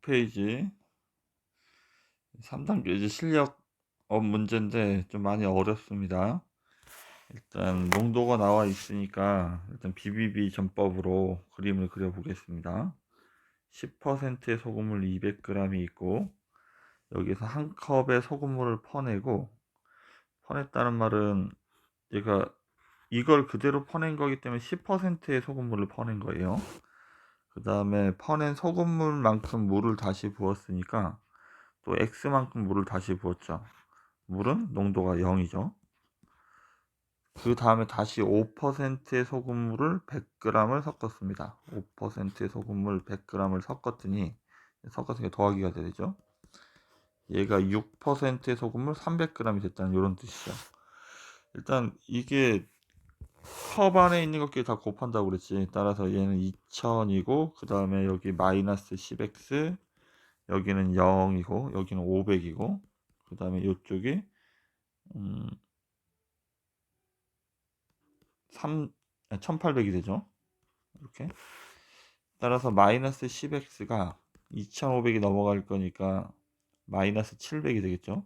6페이지 3단계 이제 실력업 문제인데 좀 많이 어렵습니다. 일단 농도가 나와 있으니까 일단 BBB 전법으로 그림을 그려 보겠습니다. 10%의 소금물 200g이 있고 여기서 한 컵의 소금물을 퍼냈다는 말은 얘가 이걸 그대로 퍼낸 거기 때문에 10%의 소금물을 퍼낸 거예요. 그 다음에 퍼낸 소금물만큼 물을 다시 부었으니까 또 X만큼 물을 다시 부었죠. 물은 농도가 0이죠. 그 다음에 다시 5%의 소금물을 100g을 섞었습니다. 5%의 소금물 100g을 섞었으니까 더하기가 되죠. 얘가 6%의 소금물 300g이 됐다는 이런 뜻이죠. 일단 이게 컵 안에 있는 것끼리 다 곱한다고 그랬지. 따라서 얘는 2000이고 그 다음에 여기 마이너스 10x, 여기는 0이고 여기는 500이고 그 다음에 이쪽이 1800이 되죠. 이렇게. 따라서 마이너스 10x가 2500이 넘어갈 거니까 마이너스 700이 되겠죠.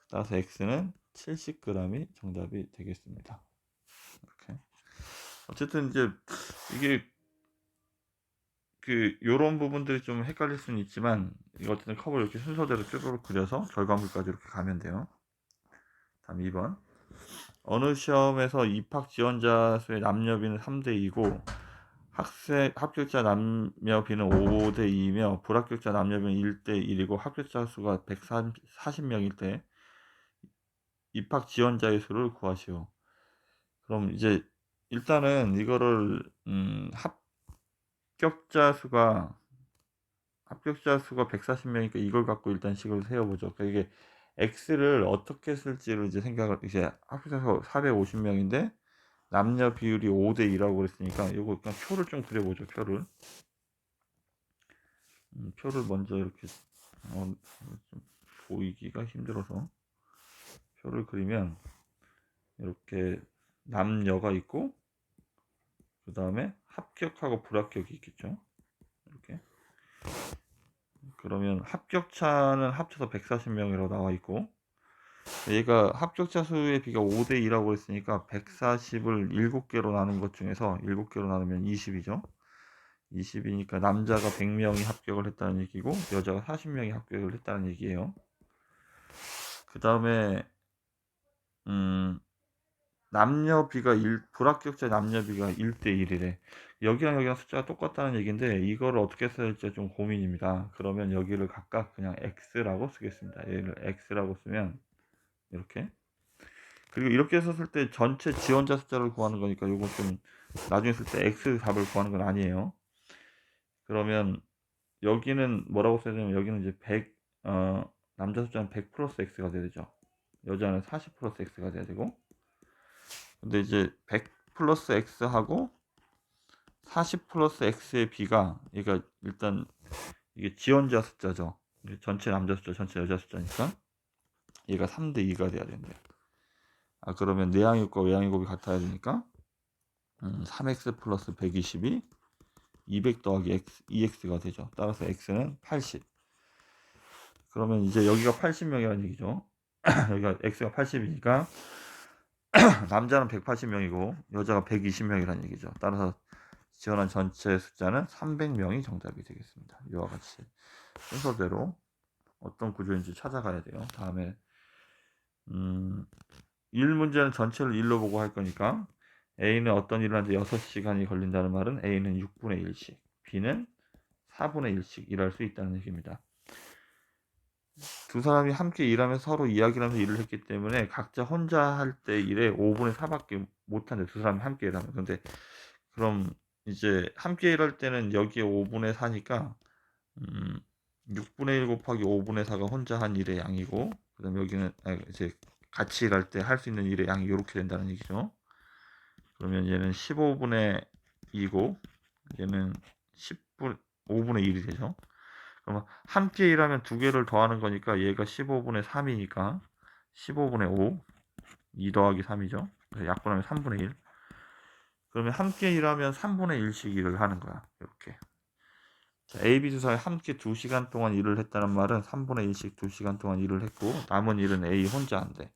따라서 x는 70g이 정답이 되겠습니다. 이렇게. 어쨌든 이제 이게 요런 부분들이 좀 헷갈릴 수는 있지만 이거 어쨌든 컵을 이렇게 순서대로 쭈루룩 그려서 결과물까지 이렇게 가면 돼요. 다음 2번. 어느 시험에서 입학 지원자 수의 남녀비는 3대2고 합격자 남녀비는 5대2며 불합격자 남녀비는 1대1이고 합격자 수가 140명일 때 입학 지원자의 수를 구하시오. 그럼 이제 일단은 이거를 합격자 수가 140명이니까 이걸 갖고 일단 식을 세워보죠. 그러니까 이게 x를 어떻게 쓸지를 이제 생각을 이제 합격자 수 450명인데 남녀 비율이 5대2라고 그랬으니까 이거 그냥 표를 좀 그려보죠. 표를 먼저 이렇게 좀 보이기가 힘들어서 표를 그리면 이렇게 남녀가 있고 그 다음에 합격하고 불합격이 있겠죠. 이렇게. 그러면 합격자는 합쳐서 140명이라고 나와 있고 얘가 합격자 수의 비가 5대2라고 했으니까 140을 7개로 나눈 것 중에서 7개로 나누면 20이죠. 20이니까 남자가 100명이 합격을 했다는 얘기고 여자가 40명이 합격을 했다는 얘기예요. 그 다음에 불합격자 남녀비가 1대1이래. 여기랑 숫자가 똑같다는 얘기인데 이걸 어떻게 써야 할지 좀 고민입니다. 그러면 여기를 각각 그냥 x라고 쓰겠습니다. 얘를 x라고 쓰면 이렇게. 그리고 이렇게 썼을 때 전체 지원자 숫자를 구하는 거니까 이건 좀 나중에 쓸 때 x 값을 구하는 건 아니에요. 그러면 여기는 뭐라고 써야 되냐면 여기는 이제 남자 숫자는 100 플러스 x가 돼야 되죠. 여자는 40 플러스 x가 돼야 되고 근데 이제 100 플러스 x하고 40 플러스 x의 비가 그러니까 일단 이게 지원자 숫자죠. 전체 남자 숫자 전체 여자 숫자니까 얘가 3대2가 돼야 된대요. 그러면 내항유과 외항유곱이 같아야 되니까 3x 플러스 120이 200 더하기 x, 2x가 되죠. 따라서 x는 80. 그러면 이제 여기가 80명이라는 얘기죠. 여기가 x가 80이니까 남자는 180명이고 여자가 120명이라는 얘기죠. 따라서 지원한 전체 숫자는 300명이 정답이 되겠습니다. 이와 같이 순서대로 어떤 구조인지 찾아가야 돼요. 다음에 1문제는 전체를 1로 보고 할 거니까 A는 어떤 일을 하는데 6시간이 걸린다는 말은 A는 6분의 1씩, B는 4분의 1씩 일할 수 있다는 얘기입니다. 두 사람이 함께 일하면서 서로 이야기를 하면서 일을 했기 때문에 각자 혼자 할 때 일에 5분의 4밖에 못한대. 두 사람이 함께 일하면. 근데 그럼 이제 함께 일할 때는 여기에 5분의 4니까 6분의 1 곱하기 5분의 4가 혼자 한 일의 양이고 그 다음에 여기는 이제 같이 일할 때 할 수 있는 일의 양이 이렇게 된다는 얘기죠. 그러면 얘는 15분의 2고 얘는 5분의 1이 되죠. 그러면 함께 일하면 두 개를 더하는 거니까 얘가 15분의 3이니까 15분의 5, 2 더하기 3이죠. 그래서 약분하면 3분의 1. 그러면 함께 일하면 3분의 1씩 일을 하는 거야. 이렇게. 자, A, B 주사에 함께 2시간 동안 일을 했다는 말은 3분의 1씩 2시간 동안 일을 했고 남은 일은 A 혼자 한대.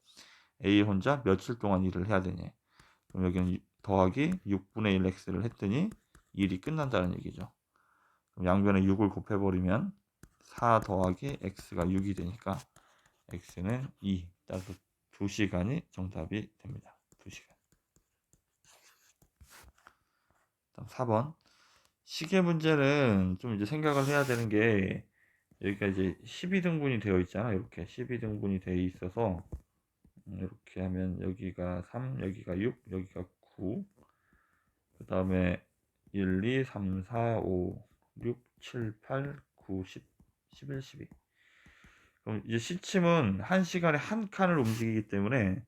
A 혼자 며칠 동안 일을 해야 되니? 그럼 여기는 더하기 6분의 1 X를 했더니 일이 끝난다는 얘기죠. 그럼 양변에 6을 곱해버리면 4 더하기 X가 6이 되니까 X는 2. 따라서 2시간이 정답이 됩니다. 2시간. 다음 4번. 시계 문제는 좀 이제 생각을 해야 되는 게 여기가 이제 12등분이 되어 있잖아. 이렇게 12등분이 되어 있어서 이렇게 하면 여기가 3, 여기가 6, 여기가 9. 그 다음에 1, 2, 3, 4, 5, 6, 7, 8, 9, 10, 11, 12. 그럼 이제 시침은 1시간에 한 칸을 움직이기 때문에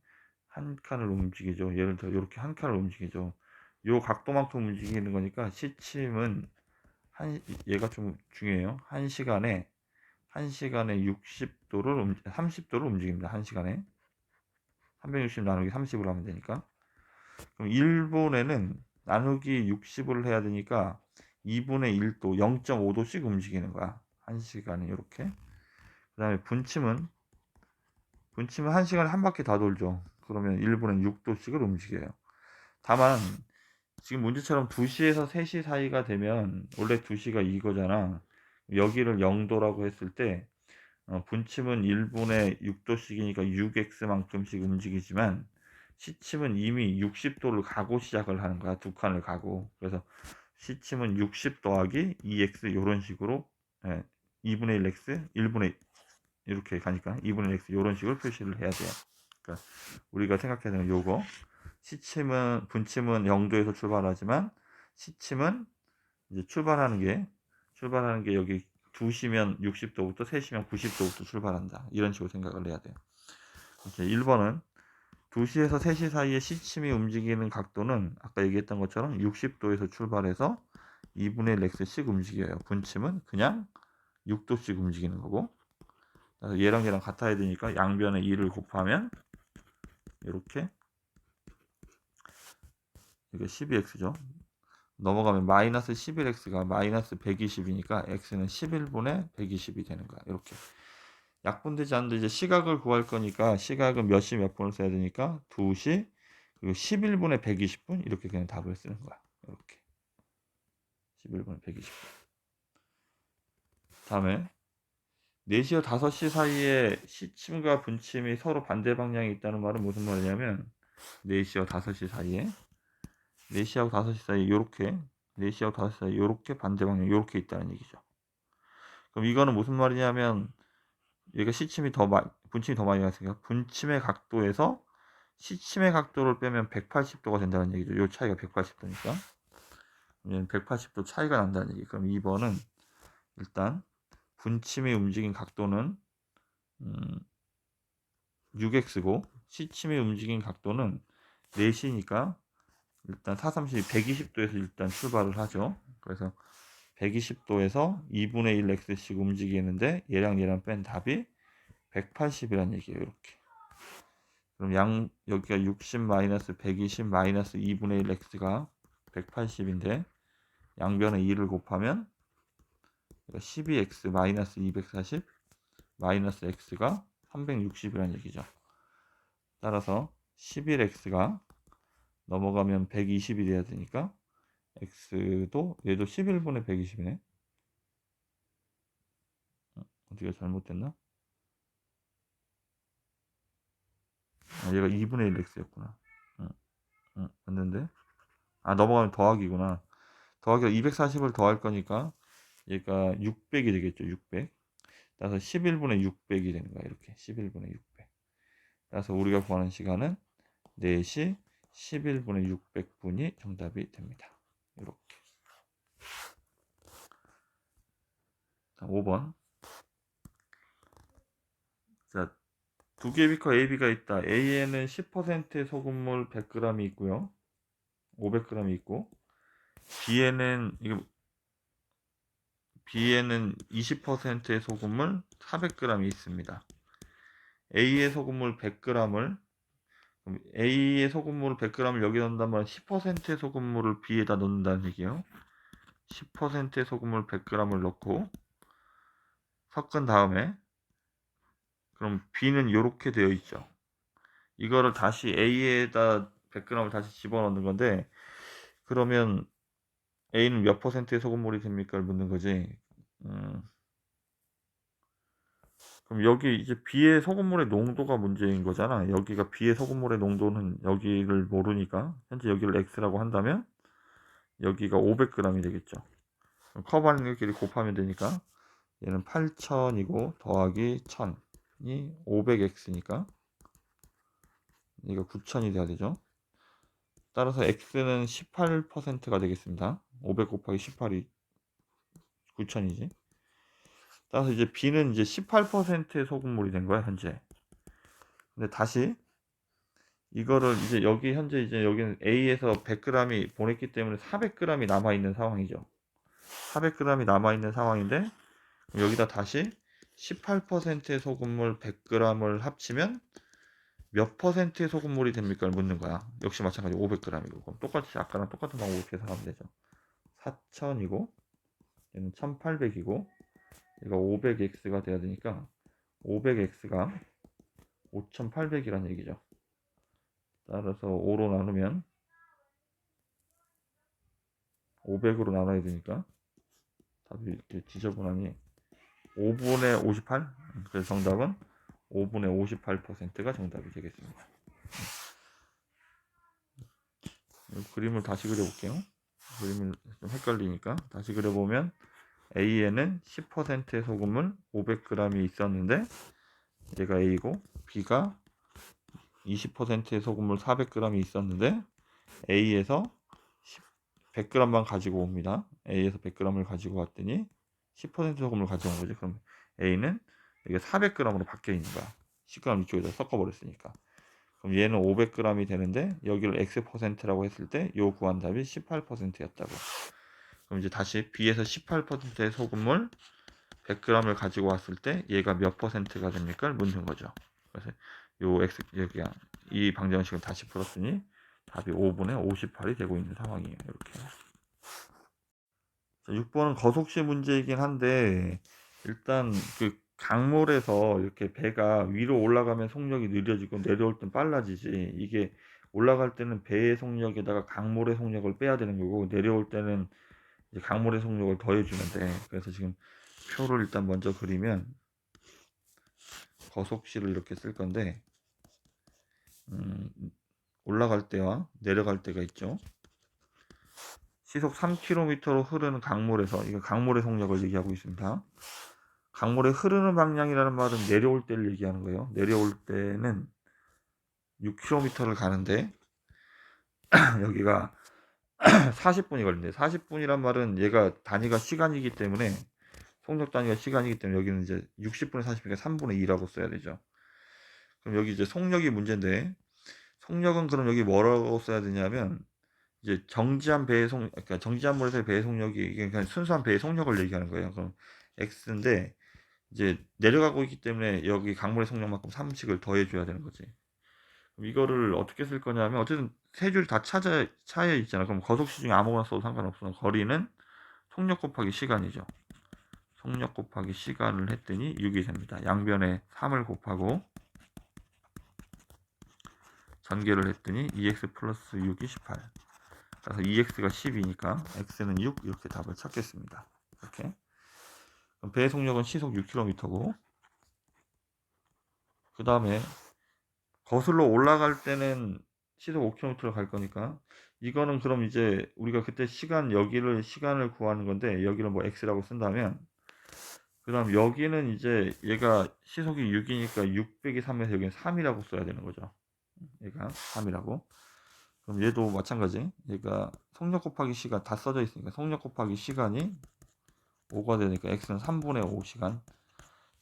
한 칸을 움직이죠. 예를 들어 이렇게 한 칸을 움직이죠. 요 각도만큼 움직이는 거니까 시침은 얘가 좀 중요해요. 1시간에 60도를 30도를 움직입니다. 1시간에 360 나누기 30으로 하면 되니까. 그럼 1분에는 나누기 60을 해야 되니까 2분의 1도 0.5도씩 움직이는 거야. 1시간에 이렇게. 그 다음에 분침은 1시간에 한 바퀴 다 돌죠. 그러면 1분에 6도씩을 움직여요. 다만 지금 문제처럼 2시에서 3시 사이가 되면 원래 2시가 이거잖아. 여기를 0도라고 했을 때 분침은 1분에 6도씩이니까 6x만큼씩 움직이지만 시침은 이미 60도를 가고 시작을 하는 거야. 두 칸을 가고. 그래서 시침은 60 더하기 2x 요런 식으로 2분의 1x 1분의 이렇게 가니까 2분의 1x 요런 식으로 표시를 해야 돼요. 그러니까 우리가 생각해야 되는 요거 분침은 0도에서 출발하지만 시침은 이제 출발하는 게 여기 2시면 60도부터 3시면 90도부터 출발한다. 이런 식으로 생각을 해야 돼요. 이제 1번은 2시에서 3시 사이에 시침이 움직이는 각도는 아까 얘기했던 것처럼 60도에서 출발해서 2분의 1x씩 움직여요. 분침은 그냥 6도씩 움직이는 거고. 그래서 얘랑 같아야 되니까 양변에 2를 곱하면 이렇게 이게 12x죠. 넘어가면 마이너스 11x가 마이너스 120이니까 x는 11분의 120이 되는 거야. 이렇게. 약분되지 않는데 이제 시각을 구할 거니까 시각은 몇 시 몇 분을 써야 되니까 2시 그리고 11분의 120분 이렇게 그냥 답을 쓰는 거야. 이렇게. 11분의 120분. 다음에 4시와 5시 사이에 시침과 분침이 서로 반대 방향에 있다는 말은 무슨 말이냐면 4시와 5시 사이에 4시하고 5시 사이에 요렇게 4시하고 5시 사이에 요렇게 반대 방향 요렇게 있다는 얘기죠. 그럼 이거는 무슨 말이냐면 얘가 분침이 더 많이 갔으니까 분침의 각도에서 시침의 각도를 빼면 180도가 된다는 얘기죠. 요 차이가 180도니까 180도 차이가 난다는 얘기. 그럼 2번은 일단 분침이 움직인 각도는 6x고 시침이 움직인 각도는 4시니까 일단 4, 30, 120도에서 일단 출발을 하죠. 그래서 120도에서 2분의 1x씩 움직이는데 얘랑 뺀 답이 180이란 얘기예요. 이렇게. 그럼 여기가 60 마이너스 120 마이너스 2분의 1x가 180인데 양변에 2를 곱하면 12x 마이너스 240 마이너스 x가 360이라는 얘기죠. 따라서 11x가 넘어가면 120이 돼야 되니까 x도 얘도 11분의 120이네. 어디가 잘못됐나? 얘가 2분의 1 x였구나. 맞는데? 넘어가면 더하기구나. 더하기가 240을 더할 거니까 얘가 600이 되겠죠. 600. 따라서 11분의 600이 되는 거야. 이렇게 11분의 600. 따라서 우리가 구하는 시간은 4시 11분의 600분이 정답이 됩니다. 이렇게. 자, 5번. 자, 두 개의 비커 AB가 있다. A에는 10%의 소금물 100g이 있고요. 500g이 있고 B에는 20%의 소금물 400g이 있습니다. A의 소금물 100g을 A의 소금물 100g을 여기 넣는다면 10%의 소금물을 B에다 넣는다는 얘기예요. 10%의 소금물 100g을 넣고 섞은 다음에, 그럼 B는 이렇게 되어 있죠. 이거를 다시 A에다 100g을 다시 집어넣는 건데, 그러면 A는 몇 퍼센트의 소금물이 됩니까?를 묻는 거지. 그럼 여기 이제 B의 소금물의 농도가 문제인 거잖아. 여기가 B의 소금물의 농도는 여기를 모르니까 현재 여기를 X라고 한다면 여기가 500g이 되겠죠. 커브 반경끼리 곱하면 되니까 얘는 8000이고 더하기 1000이 500X니까 얘가 9000이 돼야 되죠. 따라서 X는 18%가 되겠습니다. 500 곱하기 18이 9000이지. 따라서 이제 B는 이제 18%의 소금물이 된 거야, 현재. 근데 다시 이거를 이제 여기 현재 이제 여기는 A에서 100g이 보냈기 때문에 400g이 남아 있는 상황이죠. 400g이 남아 있는 상황인데 여기다 다시 18%의 소금물 100g을 합치면 몇 퍼센트의 소금물이 됩니까를 묻는 거야. 역시 마찬가지 500g이고. 그럼 똑같이 아까랑 똑같은 방법으로 계산하면 되죠. 4000이고 얘는 1800이고 얘가 500x가 돼야 되니까 500x가 5800이라는 얘기죠. 따라서 5로 나누면 500으로 나눠야 되니까 답이 이렇게 지저분하니 5분의 58? 그래서 정답은 5분의 58%가 정답이 되겠습니다. 그림을 다시 그려볼게요. 그림을 좀 헷갈리니까 다시 그려보면 A에는 10%의 소금물 500g이 있었는데 얘가 A고, B가 20%의 소금물 400g이 있었는데 A에서 100g만 가지고 옵니다. A에서 100g을 가지고 왔더니 10% 소금을 가져온 거지. 그럼 A는 이게 400g으로 바뀌어 있는 거야. 10g 이쪽에다 섞어버렸으니까. 그럼 얘는 500g이 되는데 여기를 X%라고 했을 때 요 구한 답이 18%였다고. 그럼 이제 다시 B에서 18%의 소금물 100g을 가지고 왔을 때 얘가 몇 퍼센트가 됩니까? 묻는 거죠. 그래서 요 X 여기야 이 방정식을 다시 풀었으니 답이 5분의 58이 되고 있는 상황이에요. 이렇게. 자, 6번은 거속시 문제이긴 한데 일단 그 강물에서 이렇게 배가 위로 올라가면 속력이 느려지고 내려올 땐 빨라지지. 이게 올라갈 때는 배의 속력에다가 강물의 속력을 빼야 되는 거고 내려올 때는 이제 강물의 속력을 더해주면 돼. 그래서 지금 표를 일단 먼저 그리면 거속시를 이렇게 쓸 건데 올라갈 때와 내려갈 때가 있죠. 시속 3km로 흐르는 강물에서, 이거 강물의 속력을 얘기하고 있습니다. 강물의 흐르는 방향이라는 말은 내려올 때를 얘기하는 거예요. 내려올 때는 6km를 가는데 여기가 40분이 걸린대. 40분이란 말은 얘가 단위가 시간이기 때문에 속력 단위가 시간이기 때문에 여기는 이제 60분에 40이니까 3분의 2라고 써야 되죠. 그럼 여기 이제 속력이 문제인데 속력은 그럼 여기 뭐라고 써야 되냐면 이제 정지한 배의 속, 그러니까 정지한 물에서의 배의 속력이 이게 그냥 순수한 배의 속력을 얘기하는 거예요. 그럼 x인데 이제 내려가고 있기 때문에 여기 강물의 속력만큼 3씩을 더해줘야 되는 거지. 그럼 이거를 어떻게 쓸 거냐면 어쨌든 세 줄이 다 차여 있잖아. 그럼 거속시 중에 아무거나 써도 상관없어. 거리는 속력 곱하기 시간이죠. 속력 곱하기 시간을 했더니 6이 됩니다. 양변에 3을 곱하고 전개를 했더니 2x 플러스 6이 18. 그래서 2x가 10이니까 x는 6 이렇게 답을 찾겠습니다. 이렇게. 그럼 배의 속력은 시속 6km고 그 다음에 거슬러 올라갈 때는 시속 5km를 갈 거니까 이거는 그럼 이제 우리가 그때 시간을 구하는 건데 여기를 뭐 x라고 쓴다면 그 다음 여기는 이제 얘가 시속이 6이니까 6 빼기 3에서 여기는 3이라고 써야 되는 거죠. 얘가 3이라고. 그럼 얘도 마찬가지. 얘가 속력 곱하기 시간 다 써져 있으니까 속력 곱하기 시간이 5가 되니까 x는 3분의 5시간.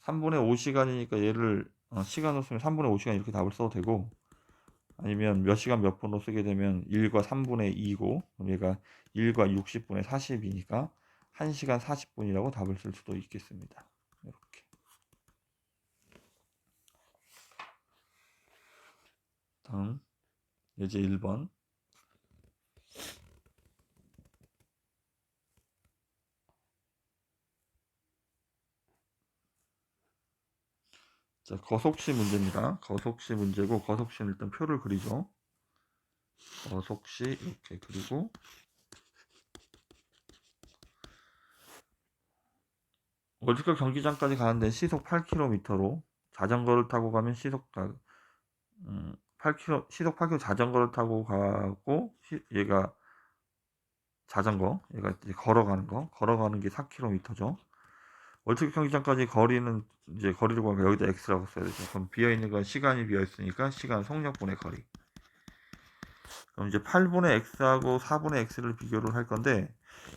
3분의 5시간이니까 얘를 시간으로 쓰면 3분의 5시간 이렇게 답을 써도 되고 아니면 몇 시간 몇 분으로 쓰게 되면 1과 3분의 2고 그럼 얘가 1과 60분의 40이니까 1시간 40분이라고 답을 쓸 수도 있겠습니다. 이렇게. 다음 예제 1번 자, 거속시 문제입니다. 거속시 문제고, 거속시는 일단 표를 그리죠. 거속시 이렇게 그리고, 월드컵 경기장까지 가는데 시속 8km로 자전거를 타고 가면 시속 8km, 시속 8km 자전거를 타고 가고, 얘가 얘가 이제 걸어가는 게 4km죠. 월드컵 경기장까지 거리는 이제 거리를 구하면 여기다 x라고 써야 되죠. 그럼 비어 있는 건 시간이 비어 있으니까 시간 속력분의 거리. 그럼 이제 8분의 x하고 4분의 x를 비교를 할 건데,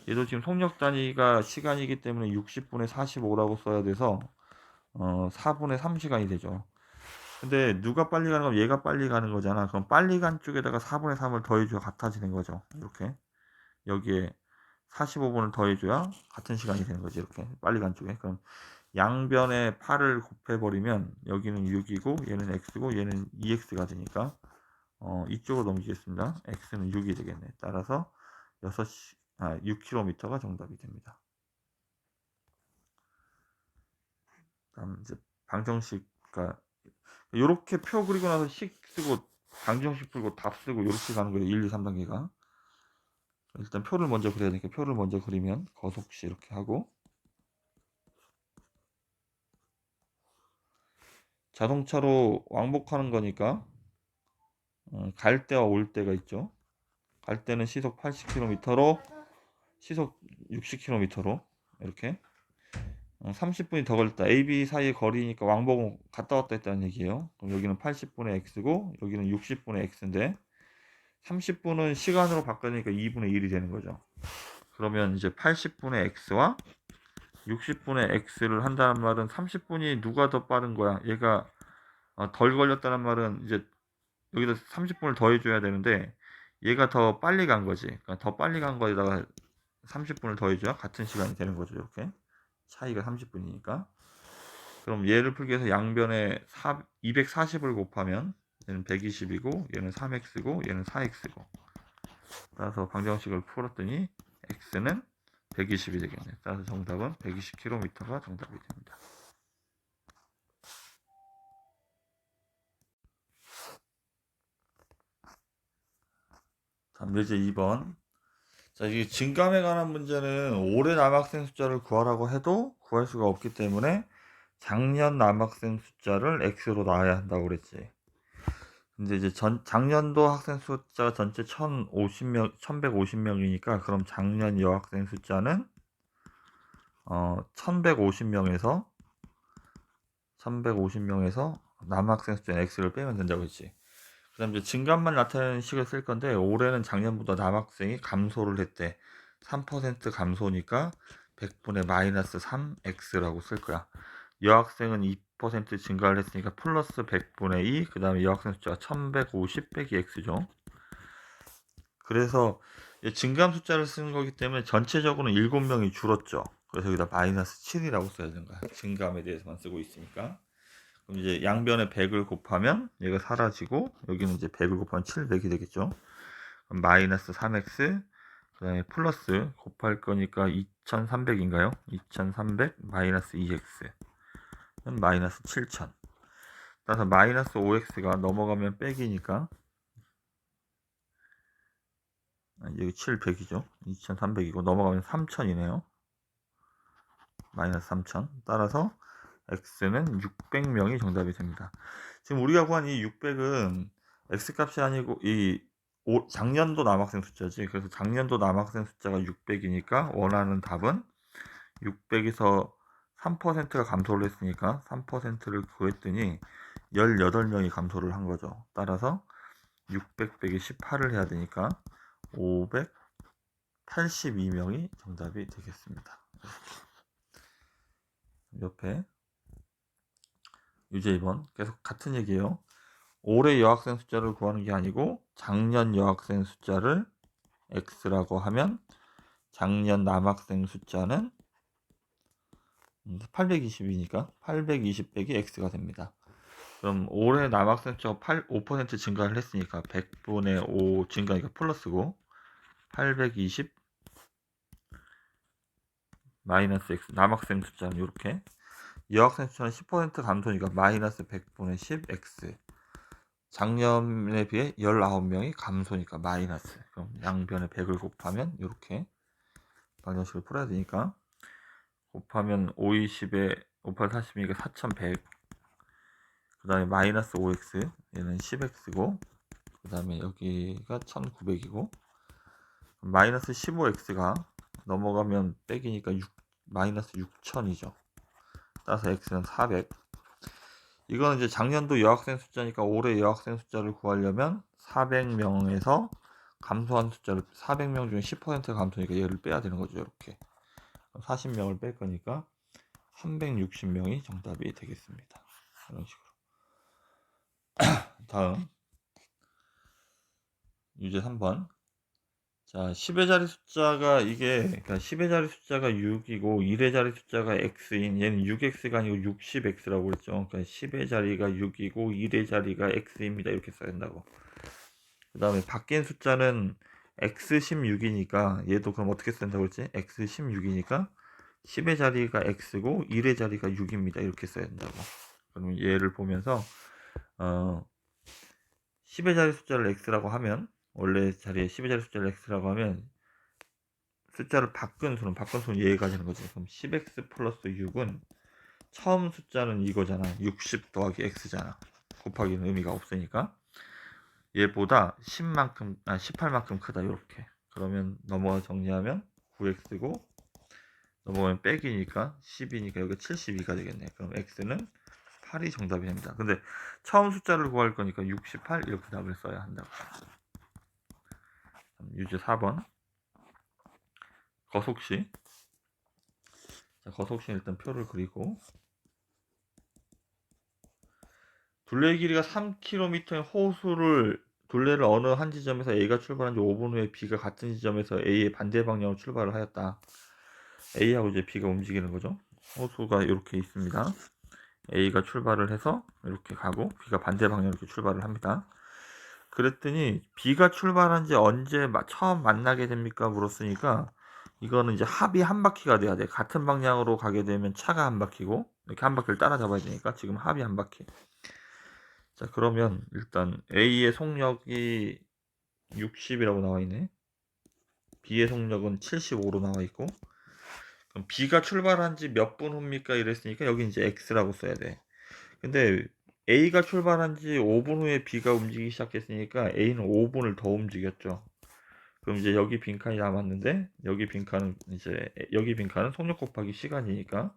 얘도 지금 속력 단위가 시간이기 때문에 60분의 45라고 써야 돼서 4분의 3시간이 되죠. 근데 누가 빨리 가는 건 얘가 빨리 가는 거잖아. 그럼 빨리 간 쪽에다가 4분의 3을 더해줘야 같아지는 거죠. 이렇게 여기에 45분을 더해줘야 같은 시간이 되는 거지. 이렇게 빨리 간 쪽에. 그럼 양변에 8을 곱해버리면 여기는 6이고 얘는 x고 얘는 2x가 되니까 이쪽으로 넘기겠습니다. x는 6이 되겠네. 따라서 6km가 정답이 됩니다. 다음 이제 방정식과 이렇게 표 그리고 나서 식 쓰고 방정식 풀고 답 쓰고 이렇게 가는 거예요. 1, 2, 3단계가. 일단 표를 먼저 그려야 되니까 표를 먼저 그리면 거속시 이렇게 하고, 자동차로 왕복하는 거니까 갈 때와 올 때가 있죠. 갈 때는 시속 80km로 시속 60km로 이렇게 30분이 더 걸렸다. A, B 사이의 거리니까 왕복은 갔다 왔다 했다는 얘기예요. 그럼 여기는 80분의 x고 여기는 60분의 x인데 30분은 시간으로 바꾸니까 2분의 1이 되는 거죠. 그러면 이제 80분의 x와 60분의 x를 한다는 말은 30분이 누가 더 빠른 거야? 얘가 덜 걸렸다는 말은 이제 여기다 30분을 더해줘야 되는데 얘가 더 빨리 간 거지. 그러니까 더 빨리 간 거에다가 30분을 더해줘야 같은 시간이 되는 거죠. 이렇게 차이가 30분이니까. 그럼 얘를 풀기 위해서 양변에 240을 곱하면 얘는 120이고 얘는 3x고 얘는 4x고, 따라서 방정식을 풀었더니 x는 120이 되겠네. 따라서 정답은 120km가 정답이 됩니다. 다음 예제 2번. 자, 이게 증감에 관한 문제는 올해 남학생 숫자를 구하라고 해도 구할 수가 없기 때문에 작년 남학생 숫자를 x로 놔야 한다고 그랬지. 근데 이제 작년도 학생 숫자가 전체 1150명이니까 그럼 작년 여학생 숫자는 1150명에서 남학생 숫자 x를 빼면 된다고 했지. 그 다음 이제 증감만 나타내는 식을 쓸 건데, 올해는 작년보다 남학생이 감소를 했대. 3% 감소니까 100분의 마이너스 3x라고 쓸 거야. 여학생은 2% 증가를 했으니까 플러스 100분의 2, 그 다음에 여학생 숫자가 1150 빼기 x죠. 그래서 증감 숫자를 쓰는 거기 때문에 전체적으로는 7명이 줄었죠. 그래서 여기다 마이너스 7이라고 써야 되는 거야. 증감에 대해서만 쓰고 있으니까. 그럼 이제 양변에 100을 곱하면 얘가 사라지고 여기는 이제 100을 곱하면 700이 되겠죠. 그럼 마이너스 3x, 그 다음에 플러스 곱할 거니까 2300인가요? 2300 마이너스 2x 마이너스 7000. 따라서 마이너스 5x가 넘어가면 빼기니까 여기 700이죠. 2300이고 넘어가면 3000이네요. 마이너스 3000. 따라서 x는 600명이 정답이 됩니다. 지금 우리가 구한 이 600은 x값이 아니고 작년도 남학생 숫자지. 그래서 작년도 남학생 숫자가 600이니까 원하는 답은 600에서 3%가 감소를 했으니까 3%를 구했더니 18명이 감소를 한 거죠. 따라서 600 빼기 18을 해야 되니까 582명이 정답이 되겠습니다. 옆에 유제 2번 계속 같은 얘기예요. 올해 여학생 숫자를 구하는 게 아니고 작년 여학생 숫자를 x라고 하면 작년 남학생 숫자는 820이니까 820 빼기 x가 됩니다. 그럼 올해 남학생 숫자가 5% 증가를 했으니까 100분의 5 증가니까 플러스고 820 마이너스 x 남학생 숫자는 이렇게 여학생 숫자는 10% 감소니까 마이너스 100분의 10x. 작년에 비해 19명이 감소니까 마이너스. 그럼 양변에 100을 곱하면 이렇게 방정식을 풀어야 되니까 곱하면 5, 20에 5, 8, 40이니까 4100. 그 다음에 마이너스 5x, 얘는 10x고, 그 다음에 여기가 1900이고, 마이너스 15x가 넘어가면 빼기니까 마이너스 6000이죠. 따라서 x는 400. 이거는 이제 작년도 여학생 숫자니까 올해 여학생 숫자를 구하려면 400명에서 감소한 숫자를 400명 중에 10% 감소니까 얘를 빼야 되는 거죠. 이렇게 40명을 뺄 거니까 360명이 정답이 되겠습니다. 이런 식으로. 다음 유제 3번. 자, 10의 자리 숫자가 그러니까 10의 자리 숫자가 6이고 1의 자리 숫자가 x인, 얘는 6x가 아니고 60x라고 그랬죠. 그러니까 10의 자리가 6이고 1의 자리가 x입니다. 이렇게 써야 된다고. 그 다음에 바뀐 숫자는 x16이니까 얘도 그럼 어떻게 쓴다고 했지? x16이니까 10의 자리가 x고 1의 자리가 6입니다. 이렇게 써야 된다고. 그럼 얘를 보면서 10의 자리 숫자를 x라고 하면, 원래 자리에 10의 자리 숫자를 x라고 하면 숫자를 바꾼 수는 얘가 되는 거죠. 그럼 10x 플러스 6은 처음 숫자는 이거잖아. 60 더하기 x잖아. 곱하기는 의미가 없으니까 얘보다 18만큼 크다. 이렇게. 그러면 넘어가 정리하면 9x고, 넘어가면 빼기니까 10이니까 여기 72가 되겠네. 그럼 x는 8이 정답이 됩니다. 근데 처음 숫자를 구할 거니까 68 이렇게 답을 써야 한다고. 유제 4번 거속시. 자, 거속시 일단 표를 그리고, 둘레의 길이가 3km인 호수를 둘레를 어느 한 지점에서 A가 출발한 지 5분 후에 B가 같은 지점에서 A의 반대 방향으로 출발을 하였다. A하고 이제 B가 움직이는 거죠. 호수가 이렇게 있습니다. A가 출발을 해서 이렇게 가고 B가 반대 방향으로 이렇게 출발을 합니다. 그랬더니 B가 출발한 지 언제 처음 만나게 됩니까? 물었으니까 이거는 이제 합이 한 바퀴가 돼야 돼. 같은 방향으로 가게 되면 차가 한 바퀴고, 이렇게 한 바퀴를 따라잡아야 되니까 지금 합이 한 바퀴. 자, 그러면 일단 A의 속력이 60이라고 나와 있네. B의 속력은 75로 나와 있고, 그럼 B가 출발한 지 몇 분 후입니까? 이랬으니까 여기 이제 X라고 써야 돼. 근데 A가 출발한 지 5분 후에 B가 움직이기 시작했으니까 A는 5분을 더 움직였죠. 그럼 이제 여기 빈칸이 남았는데, 여기 빈칸은 속력 곱하기 시간이니까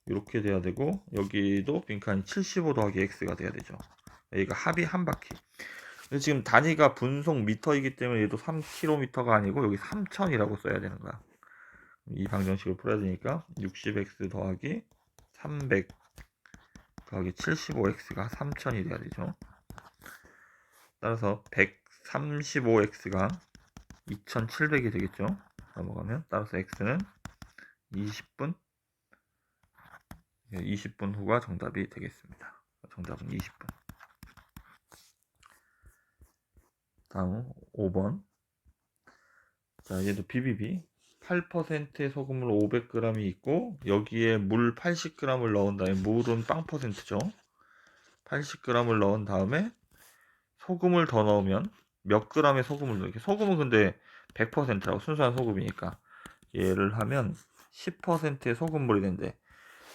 이렇게 돼야 되고, 여기도 빈칸이 75 더하기 X가 돼야 되죠. A가 합이 한 바퀴. 근데 지금 단위가 분속 미터이기 때문에 얘도 3km가 아니고 여기 3000이라고 써야 되는 거야. 이 방정식을 풀어야 되니까 60x 더하기 300 더하기 75x가 3000이 돼야 되죠. 따라서 135x가 2700이 되겠죠. 넘어가면 따라서 x는 20분 후가 정답이 되겠습니다. 정답은 20분. 다음 5번. 자, 얘도 BBB. 8%의 소금물 500g이 있고 여기에 물 80g을 넣은 다음에, 물은 빵 퍼센트죠. 80g을 넣은 다음에 소금을 더 넣으면 몇 g의 소금을 넣게. 소금은 근데 100%라고, 순수한 소금이니까 얘를 하면 10%의 소금물이 된대.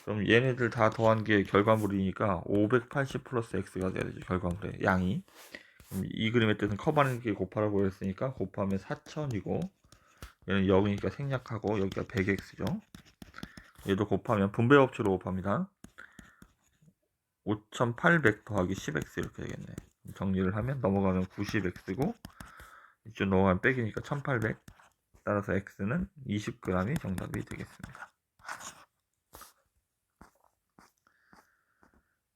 그럼 얘네들 다 더한 게 결과물이니까 580 플러스 x가 돼야 되죠. 결과물의 양이. 그럼 이 그림의 뜻은 커버하는 게 곱하라고 했으니까 곱하면 4000이고, 얘는 0이니까 생략하고 여기가 100x죠. 얘도 곱하면 분배 법칙으로 곱합니다. 5800 더하기 10x 이렇게 되겠네. 정리를 하면 넘어가면 90x고, 이쪽 넘어가면 빼기니까 1800. 따라서 x는 20g이 정답이 되겠습니다.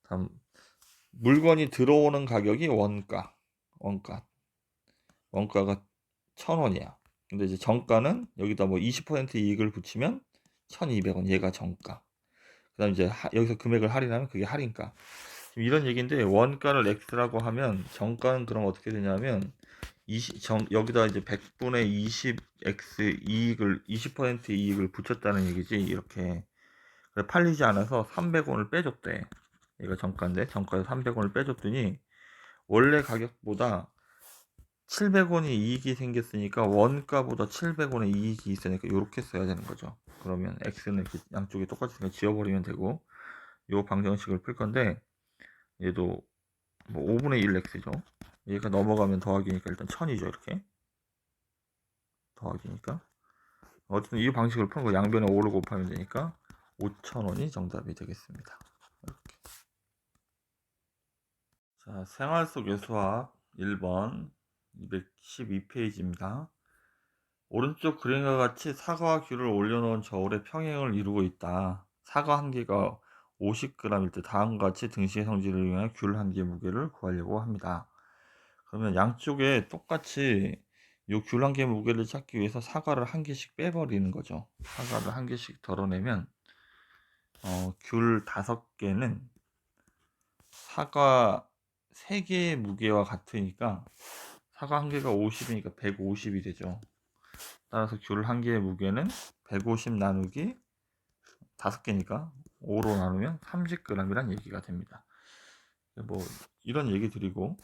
다음, 물건이 들어오는 가격이 원가가 1000원이야. 근데 이제 정가는 여기다 뭐 20% 이익을 붙이면 1200원. 얘가 정가. 그 다음 이제 여기서 금액을 할인하면 그게 할인가. 지금 이런 얘기인데, 원가를 x라고 하면 정가는 그럼 어떻게 되냐면 여기다 이제 100분의 20x 이익을 20% 이익을 붙였다는 얘기지. 이렇게. 팔리지 않아서 300원을 빼줬대. 이거 정가인데 정가에서 300원을 빼줬더니 원래 가격보다 700원이 이익이 생겼으니까 원가보다 700원의 이익이 있으니까 이렇게 써야 되는 거죠. 그러면 x는 이렇게 양쪽이 똑같이 지워버리면 되고, 요 방정식을 풀 건데 얘도 뭐 5분의 1 x죠. 얘가 넘어가면 더하기니까 일단 1000이죠. 이렇게 더하기니까 어쨌든 이 방식을 푸는 거 양변에 5를 곱하면 되니까 5,000원이 정답이 되겠습니다. 이렇게. 자, 생활 속의 수학 1번 212페이지입니다. 오른쪽 그림과 같이 사과와 귤을 올려놓은 저울의 평행을 이루고 있다. 사과 한 개가 50g일 때 다음과 같이 등식의 성질을 이용해 귤 한 개 무게를 구하려고 합니다. 그러면 양쪽에 똑같이 요 귤 한 개 무게를 찾기 위해서 사과를 한 개씩 빼버리는 거죠. 사과를 한 개씩 덜어내면 귤 5개는 사과 3개의 무게와 같으니까 사과 한 개가 50이니까 150이 되죠. 따라서 귤 한 개의 무게는 150 나누기 5개니까 5로 나누면 30g이란 얘기가 됩니다. 뭐 이런 얘기 드리고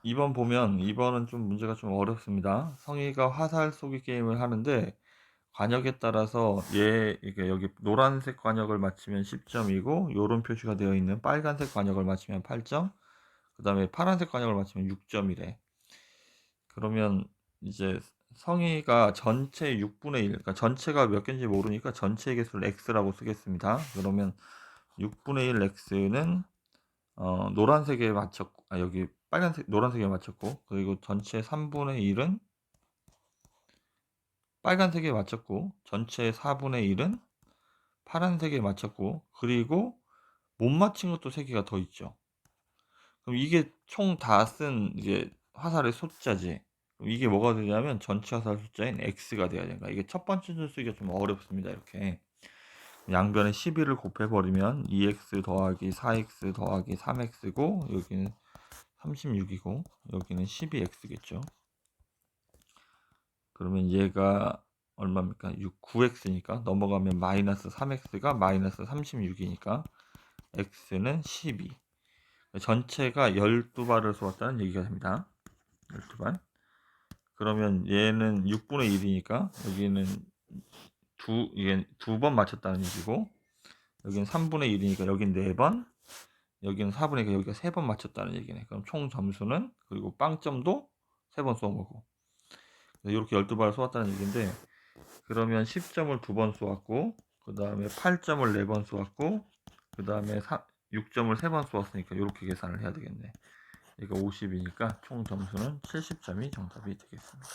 2번 보면 2번은 좀 문제가 좀 어렵습니다. 성희가 화살 쏘기 게임을 하는데 관역에 따라서 이게 여기 노란색 관역을 맞추면 10점이고 요런 표시가 되어 있는 빨간색 관역을 맞추면 8점, 그 다음에 파란색 관역을 맞추면 6점이래. 그러면 이제 성희가 전체 6분의 1, 그러니까 전체가 몇 개인지 모르니까 전체의 개수를 x라고 쓰겠습니다. 그러면 6분의 1 x는 노란색에 맞췄고, 여기 빨간색, 노란색에 맞췄고, 그리고 전체 3분의 1은 빨간색에 맞췄고, 전체 4분의 1은 파란색에 맞췄고, 그리고 못 맞힌 것도 3개가 더 있죠. 그럼 이게 총 다 쓴 이제 화살의 숫자지. 그럼 이게 뭐가 되냐면 전체 화살 숫자인 x가 돼야 된다. 이게 첫 번째 줄 쓰기가 좀 어렵습니다. 이렇게 양변에 12를 곱해버리면 2x 더하기 4x 더하기 3x고 여기는 36이고 여기는 12x겠죠. 그러면 얘가 얼마입니까? 9x니까 넘어가면 마이너스 3x가 마이너스 36이니까 x는 12. 전체가 12발을 쏘았다는 얘기가 됩니다. 12발. 그러면 얘는 6분의 1이니까 여기는 이게 2번 맞췄다는 얘기고, 여기는 3분의 1이니까 여긴 4번, 여기는 4분의 1이니까 여기가 3번 맞췄다는 얘기네. 그럼 총 점수는, 그리고 빵점도 3번 쏜 거고. 이렇게 12발을 쏘았다는 얘기인데, 그러면 10점을 2번 쏘았고, 그 다음에 8점을 4번 쏘았고, 그 다음에 6점을 3번 쏘았으니까 이렇게 계산을 해야 되겠네. 이거 50이니까 총 점수는 70점이 정답이 되겠습니다.